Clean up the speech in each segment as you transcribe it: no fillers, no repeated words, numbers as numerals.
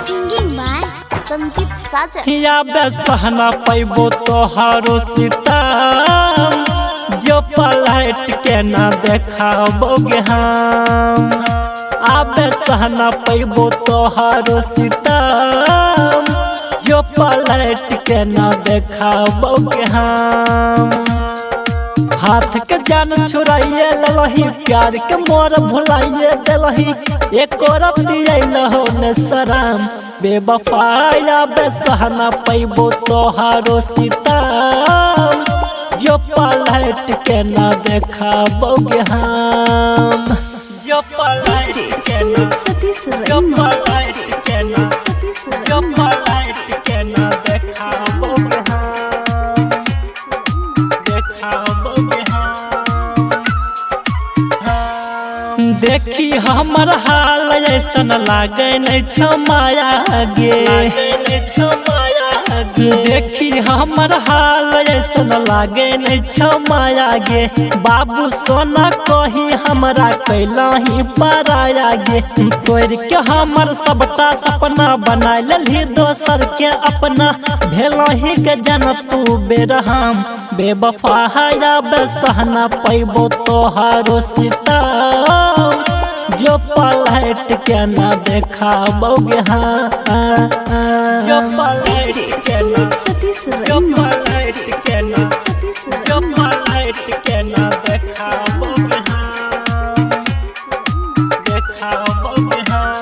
Singing by Sanjeet साजन। या बेसहना पैबो तोहारो सीताम, जो पलट के ना देखाबोगे हम। आबे सहना पैबो तोहारो सीताम, जो पलट के ना देखाबोगे हम। हाथ के जान छुड़ाइए ललही, प्यार के मोर भुलाइए दिलही, एक रत्ती लहो ने सराम। बेवफाया बेसहना पैबो तोहारो सीताम, जो पलट के ना देखाबोगे हम। जो पलट के ना, जो पलट के ना, जो पलट के ना देखाबोगे हम, देखाबोगे हम। देखी हमर हाल ऐसन लागे नहीं छमाया गे, देखी हमर हाल ऐसन लागे नहीं छमाया गे। बाबू सोना कही हमरा कैलाही पराया गे। तोड़ के हमर सबटा सपना बना लही दोसर के अपना, भेलही के जन तू बेरहम। बेवफाया बेसहना पैबो तोहारो सीताम, जो पलट के ना देखाबोगे हम। जो पलट के ना, जो पलट के ना, जो पलट के ना देखाबोगे हम, देखाबोगे हम।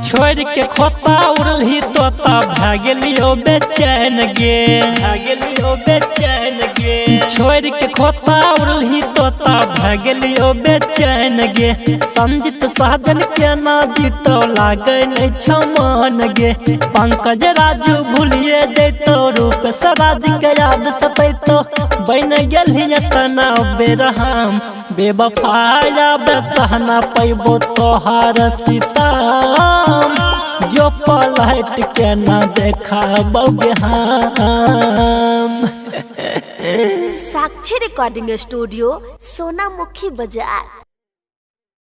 छोड़ के खोता उड़लही तोता भागलियो बेचैन गे, भागलियो बेचैन गे। छोड़ के खोता उड़लही तोता भागलियो बेचैन गे। संजीत साजन के ना जीतो लागे नहीं छमान गे। पंकज राजू भूलिए जैतो, रूप सराज के याद सतैतो, बन गेलही तना बेरहम। बेवफाया बेसहना पैबो तोहार सीताम, जो पलट के ना देखाबोगे हम। साक्षी रिकॉर्डिंग स्टूडियो, सोनामुखी बाजार।